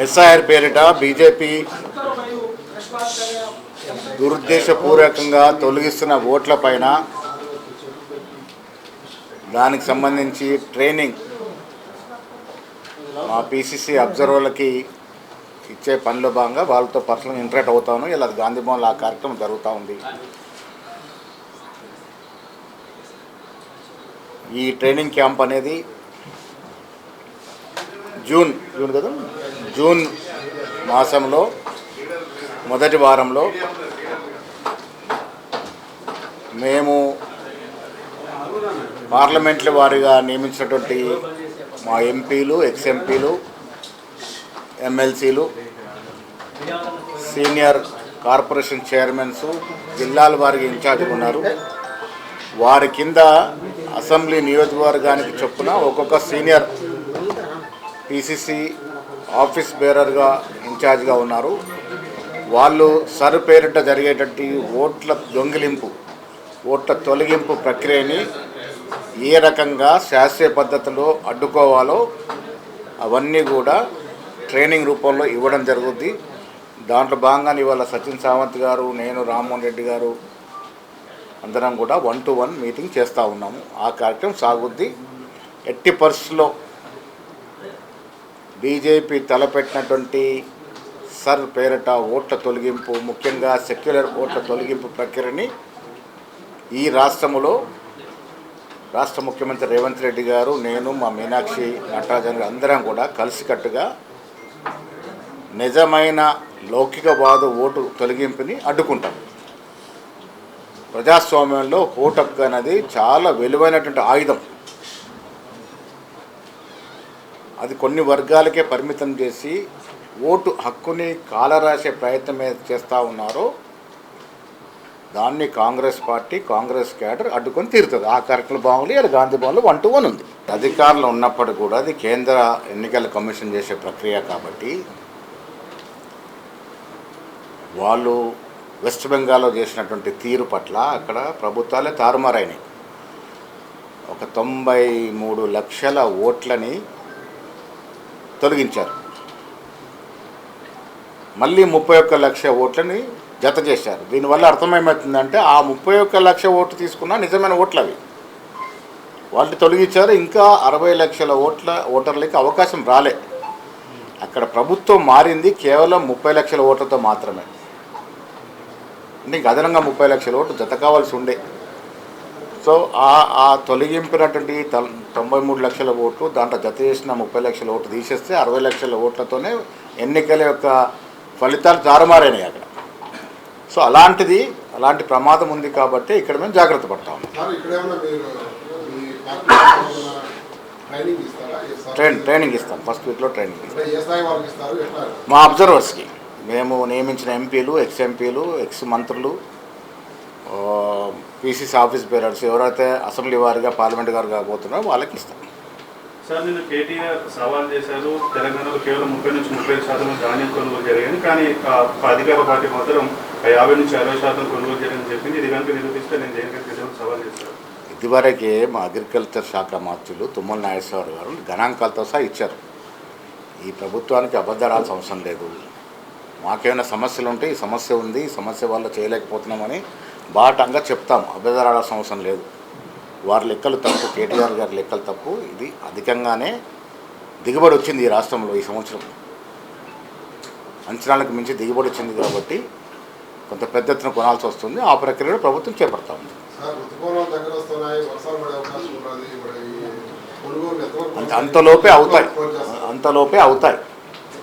SIR పేరిట BJP దురుద్దేశపూర్వకంగా తొలగిస్తున్న ఓట్ల పైన దానికి సంబంధించి ట్రైనింగ్ మా పీసీసీ అబ్జర్వర్లకి ఇచ్చే పనిలో భాగంగా వాళ్ళతో పర్సనల్ ఇంటరాక్ట్ అవుతాను. ఇలా గాంధీ భవన్లో ఆ కార్యక్రమం జరుగుతూ ఉంది. ఈ ట్రైనింగ్ క్యాంప్ అనేది జూన్ మాసంలో మొదటి వారంలో మేము పార్లమెంట్ల వారీగా నియమించినటువంటి మా ఎంపీలు, ఎక్స్ఎంపీలు, ఎమ్మెల్సీలు, సీనియర్ కార్పొరేషన్ చైర్మన్స్, జిల్లాల వారికి ఇన్ఛార్జ్ ఉన్నారు. వారి కింద అసెంబ్లీ నియోజకవర్గానికి చొప్పున ఒక్కొక్క సీనియర్ పీసీసీ ఆఫీస్ బేరర్గా ఇన్ఛార్జ్గా ఉన్నారు. వాళ్ళు సర్ పేరిట జరిగేటట్టు ఓట్ల తొలగింపు ప్రక్రియని ఏ రకంగా శాస్త్రీయ పద్ధతిలో అడ్డుకోవాలో అవన్నీ కూడా ట్రైనింగ్ రూపంలో ఇవ్వడం జరుగుద్ది. దాంట్లో భాగంగా ఇవాళ సచిన్ సావంత్ గారు, నేను, రామ్మోహన్ రెడ్డి గారు అందరం కూడా 1-to-1 మీటింగ్ చేస్తూ ఉన్నాము. ఆ కార్యక్రమం సాగుద్ది. ఎట్టి పరిస్థితుల్లో బీజేపీ తలపెట్టినటువంటి సర్ పేరిట ఓట్ల తొలగింపు, ముఖ్యంగా సెక్యులర్ ఓట్ల తొలగింపు ప్రక్రియని ఈ రాష్ట్రంలో రాష్ట్ర ముఖ్యమంత్రి రేవంత్ రెడ్డి గారు, నేను, మా మీనాక్షి నటరాజన్ గారు అందరం కూడా కలిసికట్టుగా నిజమైన లౌకికవాద ఓటు తొలగింపుని అడ్డుకుంటాం. ప్రజాస్వామ్యంలో ఓటు హక్కు అనేది చాలా విలువైనటువంటి ఆయుధం. అది కొన్ని వర్గాలకే పరిమితం చేసి ఓటు హక్కుని కాలరాసే ప్రయత్నం చేస్తూ ఉన్నారో దాన్ని కాంగ్రెస్ పార్టీ, కాంగ్రెస్ క్యాడర్ అడ్డుకొని తీరుతుంది. ఆ కార్యక్రమ భాగంలో ఇలా గాంధీ భవన్లో 1-to-1 ఉంది. అధికారులు ఉన్నప్పటికీ కూడా అది కేంద్ర ఎన్నికల కమిషన్ చేసే ప్రక్రియ కాబట్టి వాళ్ళు వెస్ట్ బెంగాల్లో చేసినటువంటి తీరు పట్ల అక్కడ ప్రభుత్వాలే తారుమారైనాయి. ఒక 93 లక్షల ఓట్లని తొలగించారు. మళ్ళీ 31 లక్ష ఓట్లని జత చేశారు. దీనివల్ల అర్థమేమవుతుందంటే ఆ 31 లక్ష ఓట్లు తీసుకున్న నిజమైన ఓట్లు అవి వాళ్ళు తొలగించారు. ఇంకా 60 లక్షల ఓటర్లకి అవకాశం రాలే. అక్కడ ప్రభుత్వం మారింది కేవలం 30 లక్షల ఓట్లతో మాత్రమే. అంటే ఇంక అదనంగా 30 లక్షల ఓట్లు జత కావాల్సి ఉండే. సో ఆ తొలగింపినటువంటి 93 లక్షల ఓట్లు దాంట్లో జత చేసిన 30 లక్షల ఓట్లు తీసేస్తే 60 లక్షల ఓట్లతోనే ఎన్నికల యొక్క ఫలితాలు తారుమారైనాయి అక్కడ. సో అలాంటి ప్రమాదం ఉంది కాబట్టి ఇక్కడ మేము జాగ్రత్త పడతాము. ట్రైనింగ్ ఇస్తాం. ఫస్ట్ వీక్లో ట్రైనింగ్ ఇస్తాం మా అబ్జర్వర్స్కి. మేము నియమించిన ఎంపీలు, ఎక్స్ఎంపీలు, ఎక్స్ మంత్రులు, పీసీసీ ఆఫీస్ బేరర్స్ ఎవరైతే అసెంబ్లీ వారిగా పార్లమెంట్ గారు కాబోతున్నారో వాళ్ళకి ఇస్తాం. సార్, నిన్న కేటీఆర్ సవాల్ చేశారు, తెలంగాణలో కేవలం 30-35% ధాన్యం కొనుగోలు జరిగింది, కానీ అధికార పార్టీ మాత్రం 50-60% కొనుగోలు జరిగిందని చెప్పింది. ఇది కనుక నిరూపిస్తే నేను దేనికంటే సవాల్ చేస్తాను. ఇదివరకే మా అగ్రికల్చర్ శాఖ మంత్రులు తుమ్మల నాగేశ్వర గారు గణాంకాలతో సహా ఇచ్చారు. ఈ ప్రభుత్వానికి అబద్ధాడాల్సిన అవసరం లేదు. మాకేమైనా సమస్యలు ఉంటే ఈ సమస్య ఉంది, ఈ సమస్య వల్ల చేయలేకపోతున్నామని బాటంగా చెప్తాం. అబద్ధాడాల్సిన అవసరం లేదు. వారి లెక్కలు తప్పు, కేటీఆర్ గారి లెక్కలు తప్పు. ఇది అధికంగానే దిగుబడి వచ్చింది ఈ రాష్ట్రంలో ఈ సంవత్సరం. అంచనాలకు మించి దిగుబడి వచ్చింది కాబట్టి కొంత పెద్ద ఎత్తున కొనాల్సి వస్తుంది. ఆ ప్రక్రియలో ప్రభుత్వం చేపడతా ఉంది. అంతలోపే అవుతాయి.